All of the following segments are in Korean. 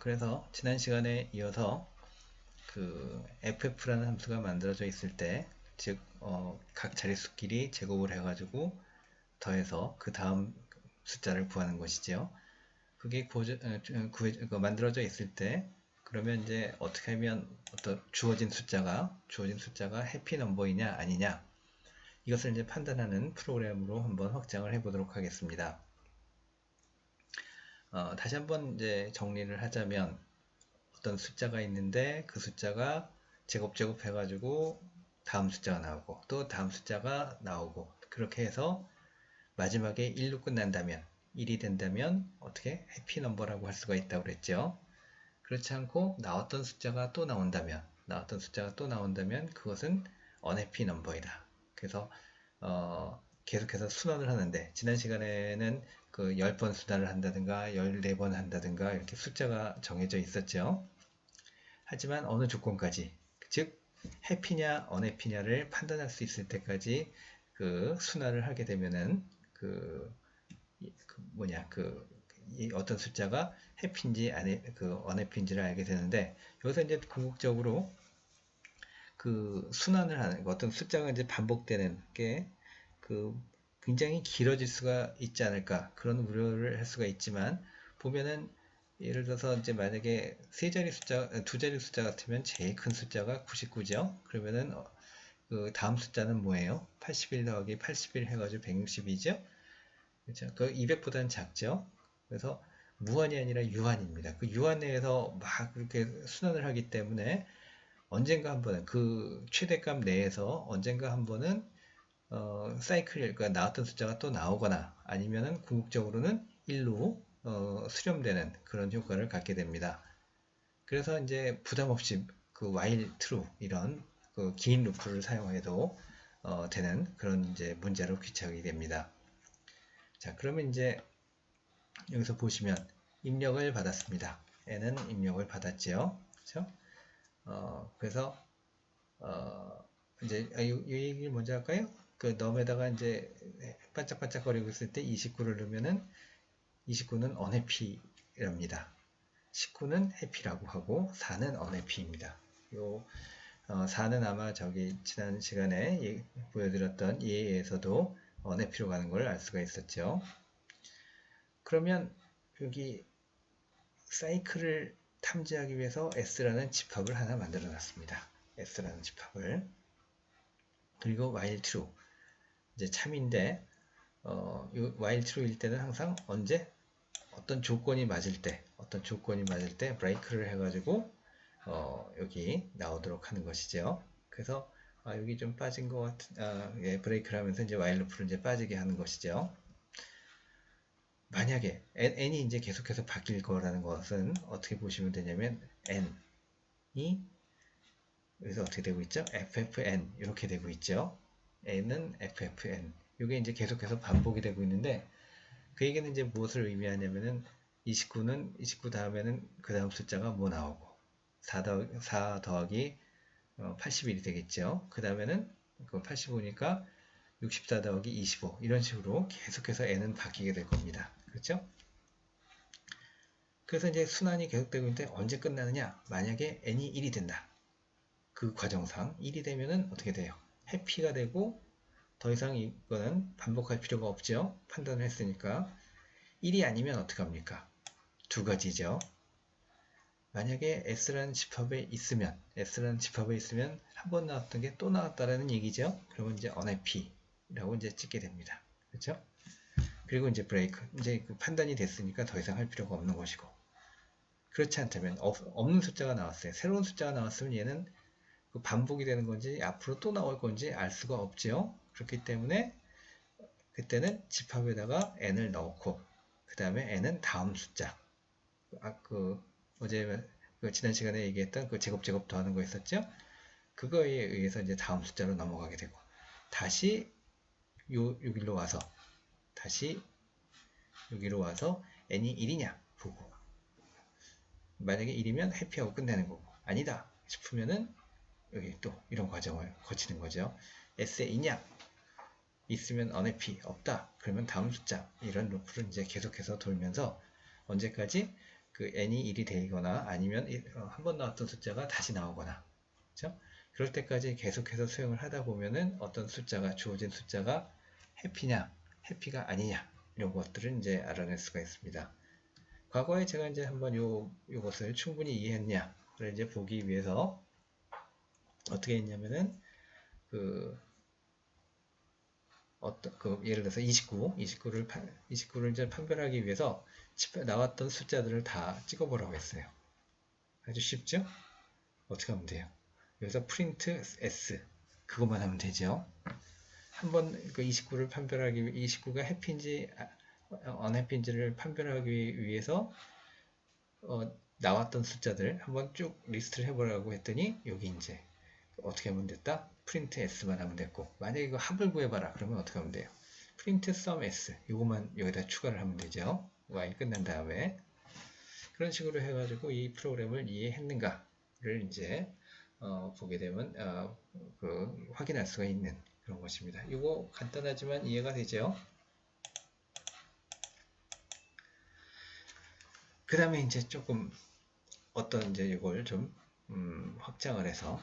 그래서 지난 시간에 이어서 그 ff라는 함수가 만들어져 있을 때, 즉 각 자릿수끼리 제곱을 해가지고 더해서 그 다음 숫자를 구하는 것이죠. 그게 만들어져 있을 때, 그러면 이제 어떻게 하면 어떤 주어진 숫자가 해피 넘버이냐 아니냐, 이것을 이제 판단하는 프로그램으로 한번 확장을 해보도록 하겠습니다. 다시 한번 이제 정리를 하자면, 어떤 숫자가 있는데 그 숫자가 제곱 해가지고 다음 숫자가 나오고 또 다음 숫자가 나오고, 그렇게 해서 마지막에 1로 끝난다면, 1이 된다면 어떻게 해피 넘버라고 할 수가 있다고 그랬죠. 그렇지 않고 나왔던 숫자가 또 나온다면 그것은 unhappy 넘버이다. 그래서 계속해서 순환을 하는데, 지난 시간에는 그 10번 순환을 한다든가 14번 한다든가 이렇게 숫자가 정해져 있었죠. 하지만 어느 조건까지, 즉 해피냐 언해피냐를 판단할 수 있을 때까지 그 순환을 하게 되면은 이 어떤 숫자가 해피인지 언해피인지를 알게 되는데, 여기서 이제 궁극적으로 그 순환을 하는 어떤 숫자가 이제 반복되는 게 굉장히 길어질 수가 있지 않을까, 그런 우려를 할 수가 있지만, 보면은 예를 들어서 이제 만약에 두 자리 숫자 같으면 제일 큰 숫자가 99죠. 그러면은 그 다음 숫자는 뭐예요? 81 더하기 81 해가지고 162죠. 그렇죠? 그 200보다는 작죠. 그래서 무한이 아니라 유한입니다. 그 유한 내에서 막 그렇게 순환을 하기 때문에 언젠가 한 번은 그 최대값 내에서 언젠가 한 번은 그러니까 나왔던 숫자가 또 나오거나, 아니면은 궁극적으로는 1로 수렴되는 그런 효과를 갖게 됩니다. 그래서 이제 부담 없이 그 while true 이런 그 긴 루프를 사용해도 되는 그런 이제 문제로 귀착이 됩니다. 자, 그러면 이제 여기서 보시면 입력을 받았습니다. n은 입력을 받았지요. 그렇죠? 그래서 이제 이 얘기를 먼저 할까요? 그 넘에다가 이제 반짝반짝거리고 있을 때 29를 넣으면은 29는 unhappy랍니다. 19는 happy라고 하고 4는 unhappy입니다. 요 4는 아마 저기 지난 시간에 보여드렸던 예에서도 unhappy로 가는 걸 알 수가 있었죠. 그러면 여기 사이클을 탐지하기 위해서 S라는 집합을 하나 만들어 놨습니다. S라는 집합을. 그리고 while true, 이제 참인데 while true일 때는 항상 언제 어떤 조건이 맞을 때 브레이크를 해가지고 여기 나오도록 하는 것이죠. 그래서 여기 좀 빠진 것 같은, 브레이크를 하면서 이제 while loop를 이제 빠지게 하는 것이죠. 만약에 n이 이제 계속해서 바뀔 거라는 것은 어떻게 보시면 되냐면, n이 여기서 어떻게 되고 있죠? ffn 이렇게 되고 있죠. n은 ffn, 이게 이제 계속해서 반복이 되고 있는데, 그 얘기는 이제 무엇을 의미하냐면은 29 다음에는 그 다음 숫자가 뭐 나오고 4 더하기 81이 되겠죠. 그 다음에는 85니까 64 더하기 25, 이런 식으로 계속해서 n은 바뀌게 될 겁니다. 그렇죠? 그래서 이제 순환이 계속되고 있는데 언제 끝나느냐? 만약에 n이 1이 된다. 그 과정상 1이 되면은 어떻게 돼요? 해피가 되고 더 이상 이거는 반복할 필요가 없죠. 판단을 했으니까. 1이 아니면 어떻게 합니까? 두 가지죠. 만약에 S라는 집합에 있으면 한 번 나왔던 게 또 나왔다라는 얘기죠. 그러면 이제 unhappy라고 이제 찍게 됩니다. 그렇죠? 그리고 이제 브레이크, 이제 그 판단이 됐으니까 더 이상 할 필요가 없는 것이고, 그렇지 않다면 없는 숫자가 나왔어요. 새로운 숫자가 나왔으면 얘는 그 반복이 되는 건지 앞으로 또 나올 건지 알 수가 없죠. 그렇기 때문에 그때는 집합에다가 n을 넣고, 그 다음에 n은 다음 숫자, 어제 지난 시간에 얘기했던 그 제곱 더하는 거 있었죠? 그거에 의해서 이제 다음 숫자로 넘어가게 되고, 다시 여기로 와서 n이 1이냐 보고, 만약에 1이면 해피하고 끝내는 거고, 아니다 싶으면은 여기 또 이런 과정을 거치는 거죠. S에 있냐? 있으면 unhappy, 없다 그러면 다음 숫자, 이런 루프를 이제 계속해서 돌면서 언제까지 그 n이 1이 되거나 아니면 한 번 나왔던 숫자가 다시 나오거나, 그렇죠? 그럴 때까지 계속해서 수행을 하다 보면은 어떤 숫자가, 주어진 숫자가 해피냐, 해피가 아니냐, 이런 것들을 이제 알아낼 수가 있습니다. 과거에 제가 이제 한번 요것을 충분히 이해했냐를 이제 보기 위해서 어떻게 했냐면은 예를 들어서 29를 이제 판별하기 위해서 나왔던 숫자들을 다 찍어보라고 했어요. 아주 쉽죠? 어떻게 하면 돼요? 여기서 print s 그것만 하면 되죠. 한번 그 29를 판별하기 위해 29가 해피인지 unhappy인지를 판별하기 위해서 나왔던 숫자들 한번 쭉 리스트를 해보라고 했더니 여기 이제 어떻게 하면 됐다? print s만 하면 됐고, 만약에 이거 합을 구해봐라 그러면 어떻게 하면 돼요? print sum s 이것만 여기다 추가를 하면 되죠. while 끝난 다음에 그런 식으로 해가지고 이 프로그램을 이해했는가를 이제 보게 되면 확인할 수가 있는 그런 것입니다. 이거 간단하지만 이해가 되죠? 그 다음에 이제 조금 어떤 이제 이걸 좀 확장을 해서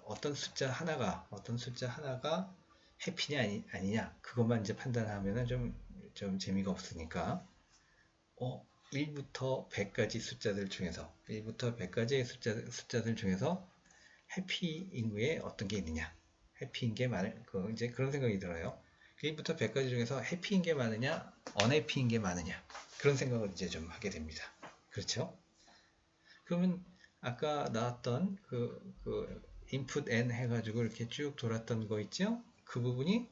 어떤 숫자 하나가 해피냐 아니냐 그것만 이제 판단하면은 좀 재미가 없으니까 1부터 100까지 숫자들 중에서 1부터 100까지의 숫자들 중에서 해피인 게 어떤 게 있느냐, 해피인 게 이제 그런 생각이 들어요. 1부터 100까지 중에서 해피인 게 많으냐, 언해피인 게 많으냐, 그런 생각을 이제 좀 하게 됩니다. 그렇죠? 그러면 아까 나왔던 input n 해가지고 이렇게 쭉 돌았던 거 있죠? 그 부분이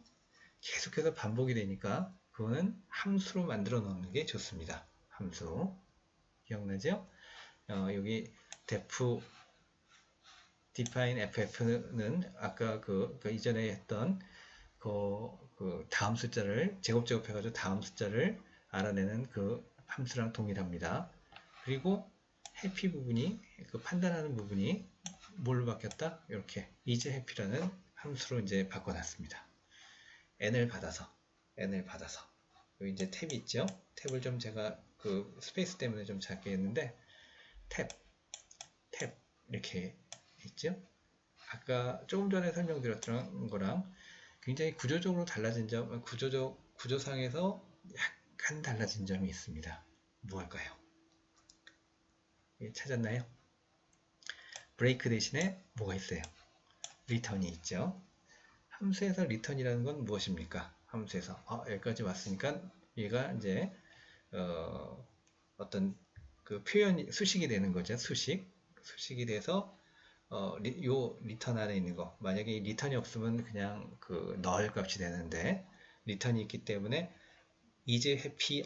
계속해서 반복이 되니까 그거는 함수로 만들어 놓는 게 좋습니다. 함수. 기억나죠? 여기 def define ff는 아까 이전에 했던 다음 숫자를 제곱해가지고 다음 숫자를 알아내는 그 함수랑 동일합니다. 그리고 해피 부분이 판단하는 부분이 뭘로 바뀌었다? 이렇게 is happy라는 함수로 이제 바꿔놨습니다. n을 받아서 여기 이제 탭이 있죠? 탭을 좀 제가 스페이스 때문에 좀 작게 했는데 탭 이렇게 있죠? 아까 조금 전에 설명드렸던 거랑 굉장히 구조적으로 달라진 점, 구조상에서 약간 달라진 점이 있습니다. 무엇일까요? 찾았나요? 브레이크 대신에 뭐가 있어요? 리턴이 있죠. 함수에서 리턴이라는 건 무엇입니까? 함수에서 여기까지 왔으니까 얘가 이제 어떤 표현이 수식이 되는 거죠. 수식이 돼서 요 리턴 안에 있는 거, 만약에 리턴이 없으면 그냥 null 값이 되는데 리턴이 있기 때문에 is happy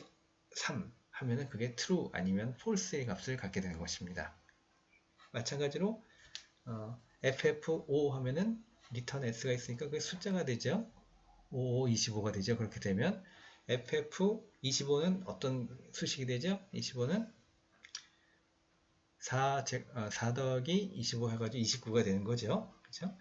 3 하면은 그게 true 아니면 false의 값을 갖게 되는 것입니다. 마찬가지로 ff5 하면은 return s가 있으니까 그게 숫자가 되죠. 25가 되죠. 그렇게 되면 ff25는 어떤 수식이 되죠? 25는 4 더하기 25 해가지고 29가 되는 거죠. 그렇죠?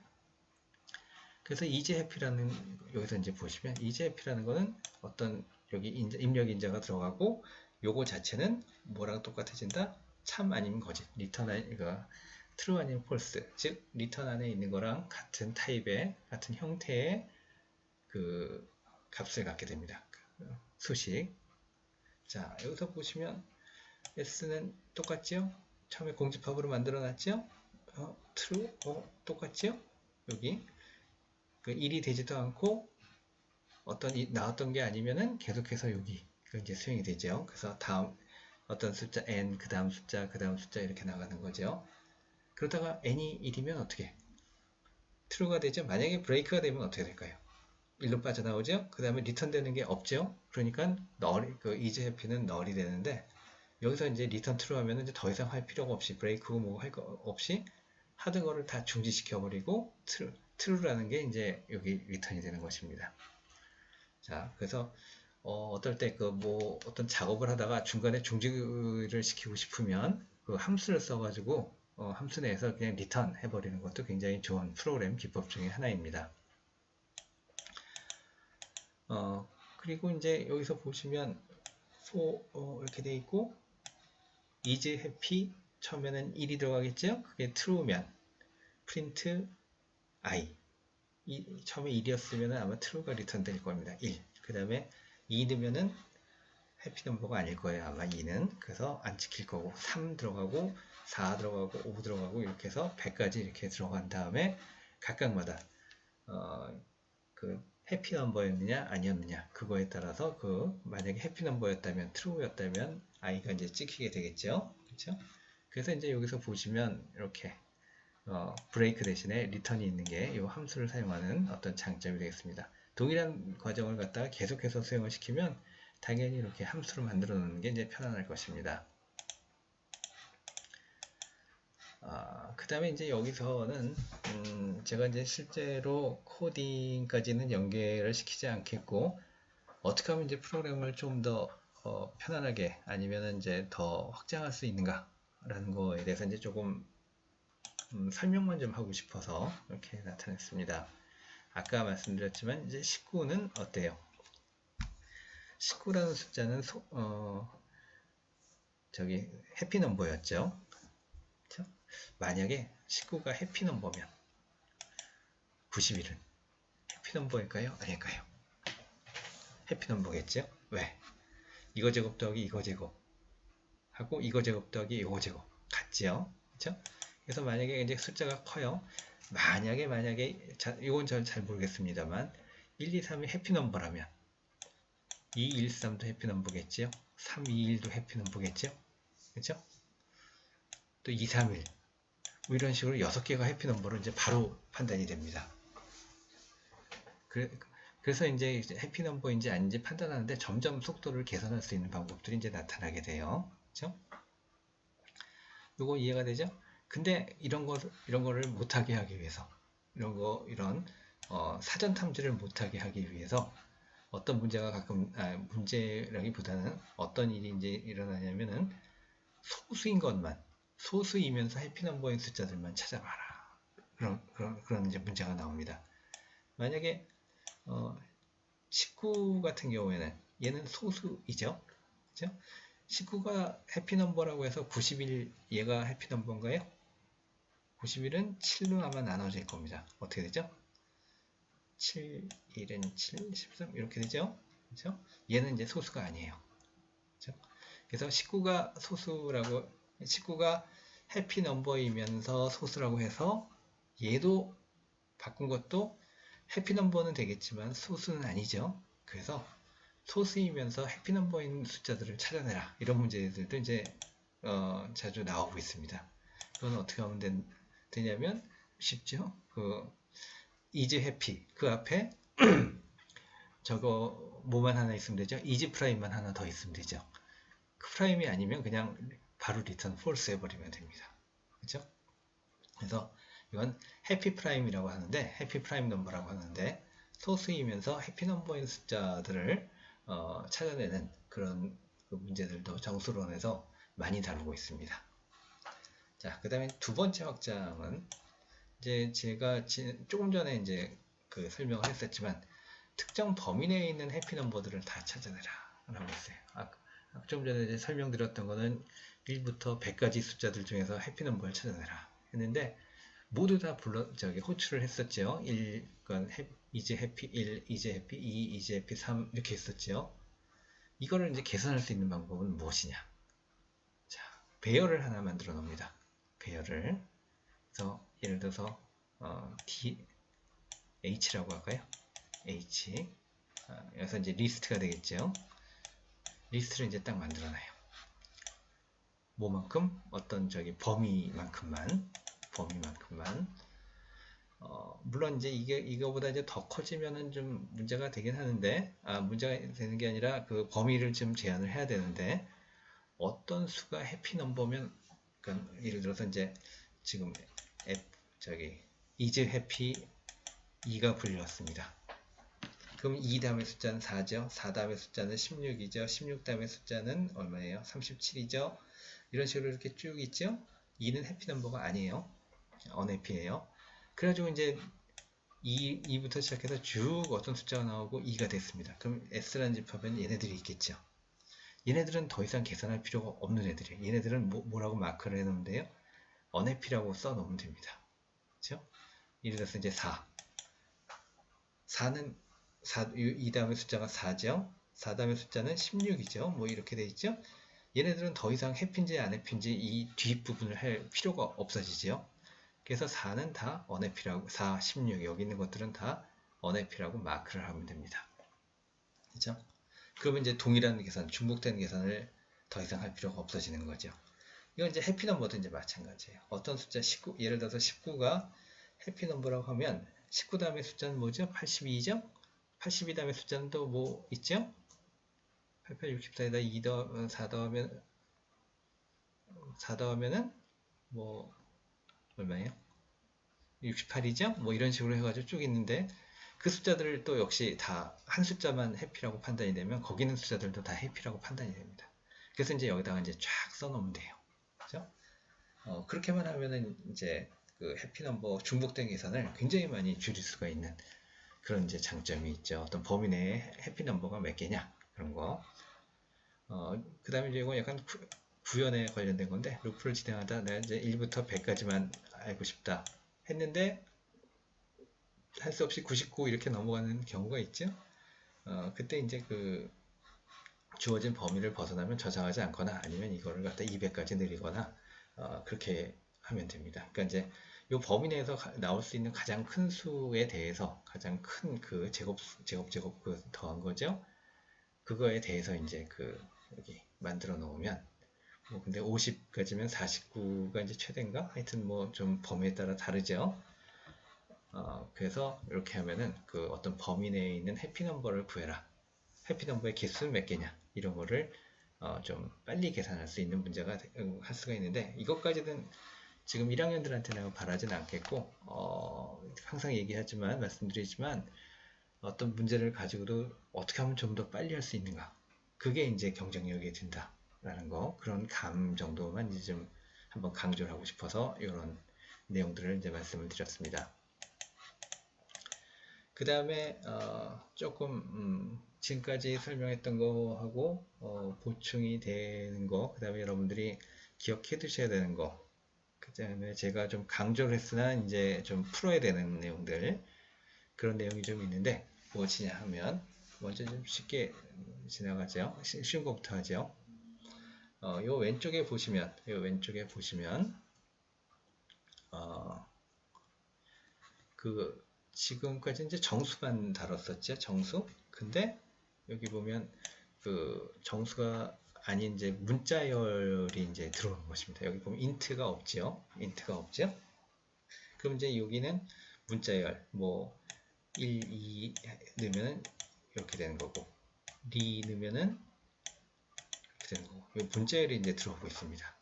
그래서 is happy라는, 여기서 이제 보시면 is happy라는 거는 어떤 여기 입력 인자가 들어가고 요거 자체는 뭐랑 똑같아진다? 참 아니면 거짓. true 아니면 false. 즉 리턴 안에 있는 거랑 같은 타입의, 같은 형태의 값을 갖게 됩니다. 수식. 자, 여기서 보시면 s는 똑같죠? 처음에 공집합으로 만들어 놨죠? true, 똑같죠? 여기 1이 되지도 않고 나왔던 게 아니면은 계속해서 여기 이제 수행이 되죠. 그래서 다음 어떤 숫자 n, 그 다음 숫자 이렇게 나가는 거죠. 그러다가 n이 1이면 어떻게? true가 되죠. 만약에 브레이크가 되면 어떻게 될까요? 1로 빠져나오죠. 그 다음에 리턴 되는 게 없죠. 그러니까 is happy는 null이 되는데, 여기서 이제 리턴 true 하면 이제 더 이상 할 필요가 없이, 브레이크고 뭐 할 거 없이 하던 거를 다 중지시켜 버리고 true라는 게 이제 여기 리턴이 되는 것입니다. 자, 그래서 어떨 때 어떤 작업을 하다가 중간에 중지를 시키고 싶으면 함수를 써가지고 함수 내에서 그냥 리턴 해버리는 것도 굉장히 좋은 프로그램 기법 중에 하나입니다. 그리고 이제 여기서 보시면 이렇게 돼 있고, is happy 처음에는 1이 들어가겠죠? 그게 true면 print I 처음에 1이었으면 아마 true가 리턴 될 겁니다. 1. 그 다음에 2 넣으면은 해피 넘버가 아닐 거예요. 아마 2는. 그래서 안 찍힐 거고 3 들어가고 4 들어가고 5 들어가고 이렇게 해서 100까지 이렇게 들어간 다음에 각각마다 그 해피 넘버였느냐 아니었느냐 그거에 따라서 그 만약에 해피 넘버였다면 true였다면 i가 이제 찍히게 되겠죠. 그렇죠? 그래서 이제 여기서 보시면 이렇게 브레이크 대신에 리턴이 있는 게 이 함수를 사용하는 어떤 장점이 되겠습니다. 동일한 과정을 갖다가 계속해서 수행을 시키면 당연히 이렇게 함수를 만들어 놓는 게 이제 편안할 것입니다. 그 다음에 이제 여기서는 제가 이제 실제로 코딩까지는 연계를 시키지 않겠고 어떻게 하면 이제 프로그램을 좀 더 편안하게 아니면 이제 더 확장할 수 있는가 라는 거에 대해서 이제 조금 설명만 좀 하고 싶어서 이렇게 나타냈습니다. 아까 말씀드렸지만 이제 19는 어때요? 19라는 숫자는 저기 해피 넘버였죠. 그렇죠? 만약에 19가 해피 넘버면 91은 해피 넘버일까요? 아닐까요? 해피 넘버겠죠? 왜? 이거 제곱 더하기 이거 제곱 하고 이거 제곱 더하기 이거 제곱 같지요? 그렇죠? 그래서 만약에 이제 숫자가 커요. 만약에 이건 저는 잘 모르겠습니다만 1, 2, 3이 해피 넘버라면 2, 1, 3도 해피 넘버겠지요? 3, 2, 1도 해피 넘버겠죠? 그렇죠? 또 2, 3, 1 뭐 이런 식으로 6개가 해피 넘버로 이제 바로 판단이 됩니다. 그래서 이제 해피 넘버인지 아닌지 판단하는데 점점 속도를 개선할 수 있는 방법들이 이제 나타나게 돼요. 그렇죠? 요거 이해가 되죠? 근데 이런 거를 못하게 하기 위해서 이런 사전 탐지를 못하게 하기 위해서 어떤 문제가 가끔 문제라기보다는 어떤 일이 이제 일어나냐면은 소수인 것만 소수이면서 해피 넘버인 숫자들만 찾아봐라. 그런 이제 문제가 나옵니다. 만약에 19 같은 경우에는 얘는 소수이죠. 그죠? 19가 해피 넘버라고 해서 91 얘가 해피 넘버인가요? 91은 7로 아마 나눠질 겁니다. 어떻게 되죠? 7, 1은 7, 13 이렇게 되죠? 그렇죠? 얘는 이제 소수가 아니에요. 그렇죠? 그래서 19가 해피 넘버이면서 소수라고 해서 얘도 바꾼 것도 해피 넘버는 되겠지만 소수는 아니죠. 그래서 소수이면서 해피 넘버인 숫자들을 찾아내라. 이런 문제들도 이제 자주 나오고 있습니다. 그건 어떻게 하면 되냐면 쉽죠. is happy 그 앞에 저거 뭐만 하나 있으면 되죠. is prime만 하나 더 있으면 되죠. 그 프라임이 아니면 그냥 바로 리턴 false 해버리면 됩니다. 그렇죠? 그래서 이건 해피 프라임이라고 하는데 해피 프라임 넘버라고 하는데 소수이면서 해피 넘버인 숫자들을 찾아내는 그런 문제들도 정수론에서 많이 다루고 있습니다. 자, 그 다음에 두 번째 확장은 이제 제가 조금 전에 이제 설명을 했었지만 특정 범위 내에 있는 해피 넘버들을 다 찾아내라 라고 했어요. 좀 전에 이제 설명드렸던 거는 1부터 100까지 숫자들 중에서 해피 넘버를 찾아내라 했는데 모두 다 호출을 했었죠. 1, is happy 1, is happy 2, is happy 3 이렇게 했었죠. 이거를 이제 개선할 수 있는 방법은 무엇이냐? 자, 배열을 하나 만들어 놉니다. 배열을. 그래서 예를 들어서 H라고 할까요? H. 여기서 이제 리스트가 되겠죠. 리스트를 이제 딱 만들어놔요. 뭐만큼? 어떤 범위만큼만. 물론 이제 이거보다 이제 더 커지면은 좀 문제가 되긴 하는데, 문제가 되는 게 아니라 그 범위를 좀 제한을 해야 되는데, 어떤 수가 해피 넘버면, 그러니까 예를 들어서 이제 지금 is happy 2가 불려왔습니다. 그럼 2 다음의 숫자는 4죠. 4 다음의 숫자는 16이죠. 16 다음의 숫자는 얼마예요? 37이죠. 이런 식으로 이렇게 쭉 있죠. 2는 해피 넘버가 아니에요. 언해피예요. 그래가지고 이제 2부터 시작해서 쭉 어떤 숫자가 나오고 2가 됐습니다. 그럼 S라는 집합에는 얘네들이 있겠죠. 얘네들은 더 이상 계산할 필요가 없는 애들이에요. 얘네들은 뭐라고 마크를 해놓는데요. unhappy라고 써놓으면 됩니다. 그렇죠? 예를 들어서 이제 4는 이 다음에 숫자가 4죠. 4 다음에 숫자는 16이죠. 뭐 이렇게 돼 있죠. 얘네들은 더 이상 해피인지 안 해피인지 이 뒷부분을 할 필요가 없어지죠. 그래서 4는 다 unhappy라고 4, 16 여기 있는 것들은 다 unhappy라고 마크를 하면 됩니다. 그렇죠? 그러면 이제 동일한 계산, 중복된 계산을 더 이상 할 필요가 없어지는 거죠. 이건 이제 해피 넘버도 이제 마찬가지예요. 어떤 숫자 19, 예를 들어서 19가 해피 넘버라고 하면 19 다음에 숫자는 뭐죠? 82죠? 82 다음에 숫자는 또 뭐 있죠? 88, 64에다 2 더하면 4 더하면 4 더하면은 뭐 얼마예요? 68이죠? 뭐 이런 식으로 해가지고 쭉 있는데 그 숫자들을 또 역시 다 한 숫자만 해피라고 판단이 되면 거기 있는 숫자들도 다 해피라고 판단이 됩니다. 그래서 이제 여기다가 이제 쫙 써놓으면 돼요. 그죠? 그렇게만 하면은 이제 그 해피 넘버 중복된 계산을 굉장히 많이 줄일 수가 있는 그런 이제 장점이 있죠. 어떤 범위 내에 해피 넘버가 몇 개냐 그런 거. 그 다음에 이제 이거 약간 구현에 관련된 건데 루프를 진행하다 내가 이제 1부터 100까지만 알고 싶다 했는데 할 수 없이 99 이렇게 넘어가는 경우가 있죠. 그때 이제 그 주어진 범위를 벗어나면 저장하지 않거나 아니면 이거를 갖다 200까지 늘리거나 그렇게 하면 됩니다. 그러니까 이제 이 범위 내에서 나올 수 있는 가장 큰 수에 대해서 가장 큰 그 제곱 그 더한 거죠. 그거에 대해서 이제 그 여기 만들어 놓으면 뭐 근데 50까지면 49가 이제 최대인가? 하여튼 뭐 좀 범위에 따라 다르죠. 그래서 이렇게 하면은 그 어떤 범위 내에 있는 해피 넘버를 구해라. 해피 넘버의 개수는 몇 개냐? 이런 거를 좀 빨리 계산할 수 있는 문제가 할 수가 있는데 이것까지는 지금 1학년들한테는 바라진 않겠고 항상 얘기하지만 말씀드리지만 어떤 문제를 가지고도 어떻게 하면 좀 더 빨리 할 수 있는가 그게 이제 경쟁력이 된다라는 거 그런 감 정도만 이제 좀 한번 강조를 하고 싶어서 이런 내용들을 이제 말씀을 드렸습니다. 그 다음에 조금 지금까지 설명했던 거하고 보충이 되는 거, 그 다음에 여러분들이 기억해 두셔야 되는 거, 그 다음에 제가 좀 강조를 했으나 이제 좀 풀어야 되는 내용들 그런 내용이 좀 있는데 무엇이냐 하면 먼저 좀 쉽게 지나가죠. 쉬운 것부터 하죠. 요 왼쪽에 보시면 그 지금까지 이제 정수만 다뤘었죠. 정수. 근데 여기 보면 그 정수가 아닌 이제 문자열이 이제 들어오는 것입니다. 여기 보면 인트가 없죠. 그럼 이제 여기는 문자열 뭐 1, 2 넣으면 이렇게 되는 거고 2 넣으면은 이렇게 되는 거고 이 문자열이 이제 들어오고 있습니다.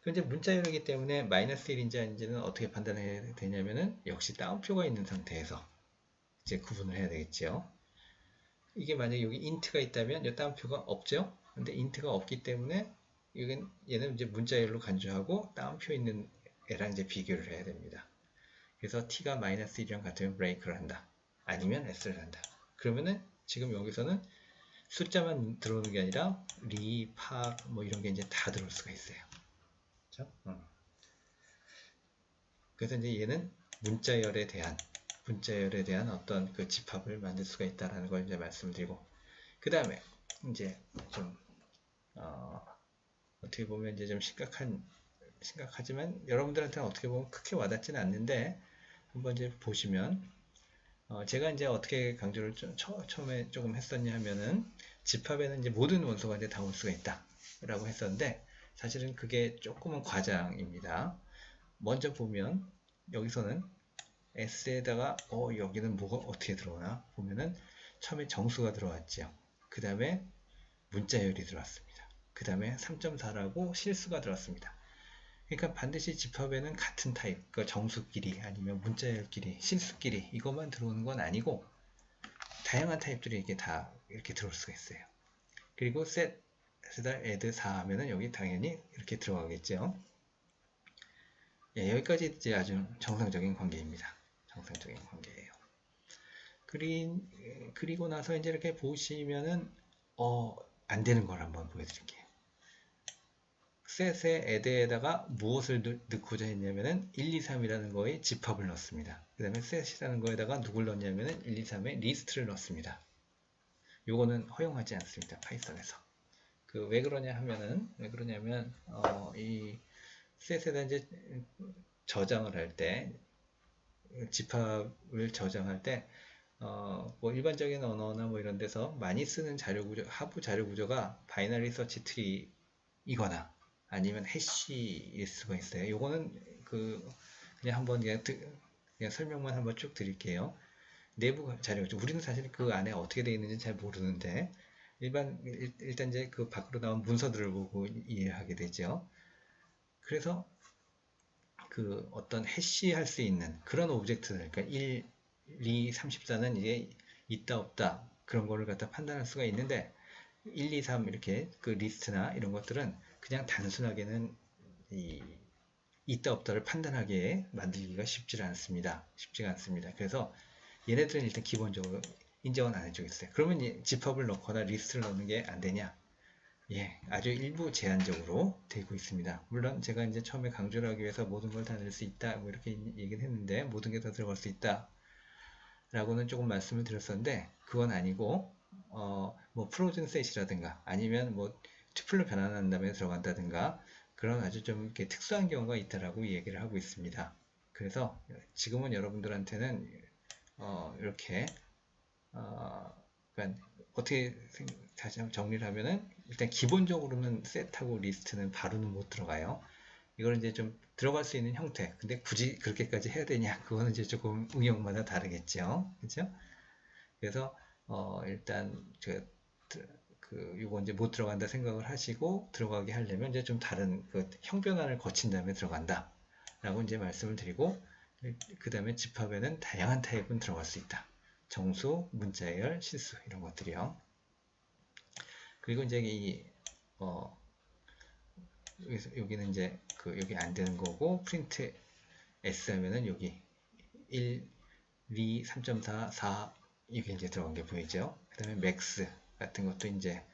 그럼 이제 문자열이기 때문에 마이너스 1인지 아닌지는 어떻게 판단해야 되냐면은 역시 따옴표가 있는 상태에서 이제 구분을 해야 되겠죠. 이게 만약에 여기 인트가 있다면 이 따옴표가 없죠. 근데 인트가 없기 때문에 얘는 이제 문자열로 간주하고 따옴표 있는 애랑 이제 비교를 해야 됩니다. 그래서 t가 마이너스 1이랑 같으면 브레이크를 한다. 아니면 s를 한다. 그러면은 지금 여기서는 숫자만 들어오는 게 아니라 리, 파, 뭐 이런 게 이제 다 들어올 수가 있어요. 그렇죠? 그래서 이제 얘는 문자열에 대한 어떤 그 집합을 만들 수가 있다라는 걸 이제 말씀드리고, 그 다음에 이제 좀 어떻게 보면 이제 좀 심각하지만 여러분들한테는 어떻게 보면 크게 와닿지는 않는데 한번 이제 보시면 제가 이제 어떻게 강조를 처음에 조금 했었냐 하면은 집합에는 이제 모든 원소가 이제 다 올 수가 있다라고 했었는데 사실은 그게 조금은 과장입니다. 먼저 보면 여기서는 S에다가 여기는 뭐가 어떻게 들어오나 보면은 처음에 정수가 들어왔죠. 그 다음에 문자열이 들어왔습니다. 그 다음에 3.4라고 실수가 들어왔습니다. 그러니까 반드시 집합에는 같은 타입, 그러니까 정수끼리 아니면 문자열끼리, 실수끼리 이것만 들어오는 건 아니고 다양한 타입들이 이렇게 다 이렇게 들어올 수가 있어요. 그리고 set에다 add 4 하면은 여기 당연히 이렇게 들어가겠죠. 예, 여기까지 이제 아주 정상적인 관계입니다. 정상적인 관계예요. 그리고 나서 이제 이렇게 보시면은 안 되는 걸 한번 보여드릴게요. 셋의 add에다가 무엇을 넣고자 했냐면은 1, 2, 3이라는 거에 집합을 넣습니다. 그 다음에 set이라는 거에다가 누굴 넣냐면은 1, 2, 3의 리스트를 넣습니다. 요거는 허용하지 않습니다. 파이썬에서. 그 왜 그러냐 하면은, 왜 그러냐면, 이 셋에다 이제 저장을 할 때, 집합을 저장할 때, 뭐 일반적인 언어나 뭐 이런 데서 많이 쓰는 자료 구조, 하부 자료 구조가 바이너리 서치 트리이거나 아니면 해시일 수가 있어요. 요거는 그냥 한번 그냥 설명만 한번 쭉 드릴게요. 내부 자료 구조. 우리는 사실 그 안에 어떻게 되어 있는지 잘 모르는데 일단 이제 그 밖으로 나온 문서들을 보고 이해하게 되죠. 그래서 그 어떤 해시할 수 있는 그런 오브젝트들, 그러니까 1, 2, 34는 이게 있다 없다 그런 거를 갖다 판단할 수가 있는데 1, 2, 3 이렇게 그 리스트나 이런 것들은 그냥 단순하게는 이 있다 없다를 판단하기에 만들기가 쉽지가 않습니다. 쉽지가 않습니다. 그래서 얘네들은 일단 기본적으로 인정은 안 해주고 있어요. 그러면 집합을 넣거나 리스트를 넣는 게 안 되냐? 예, 아주 일부 제한적으로 되고 있습니다. 물론 제가 이제 처음에 강조를 하기 위해서 모든 걸 다 넣을 수 있다, 뭐 이렇게 얘기를 했는데 모든 게 다 들어갈 수 있다 라고는 조금 말씀을 드렸었는데 그건 아니고 뭐 프로즌 셋이라든가 아니면 뭐 튜플로 변환한 다음에 들어간다든가 그런 아주 좀 이렇게 특수한 경우가 있다라고 얘기를 하고 있습니다. 그래서 지금은 여러분들한테는 이렇게 그러니까 어떻게 다시 한번 정리를 하면은 일단 기본적으로는 셋하고 리스트는 바로는 못 들어가요. 이걸 이제 좀 들어갈 수 있는 형태. 근데 굳이 그렇게까지 해야 되냐? 그거는 이제 조금 응용마다 다르겠죠. 그죠? 그래서 일단 요거 이제 못 들어간다 생각을 하시고 들어가게 하려면 이제 좀 다른 그 형변환을 거친 다음에 들어간다. 라고 이제 말씀을 드리고 그 다음에 집합에는 다양한 타입은 들어갈 수 있다. 정수, 문자열, 실수 이런 것들이요. 그리고 이제 여기는 이제 여기 안 되는 거고 프린트 S 하면은 여기 1, 2, 3.4, 4 이게 이제 들어간 게 보이죠. 그 다음에 맥스 같은 것도 이제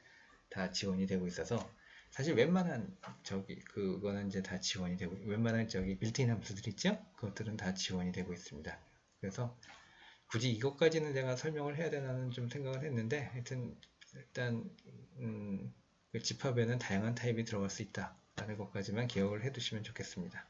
다 지원이 되고 있어서 사실 웬만한 그거는 이제 다 지원이 되고 웬만한 빌트인 함수들 있죠. 그것들은 다 지원이 되고 있습니다. 그래서 굳이 이것까지는 제가 설명을 해야 되나는 좀 생각을 했는데 하여튼 일단 그 집합에는 다양한 타입이 들어갈 수 있다 라는 것까지만 기억을 해 두시면 좋겠습니다.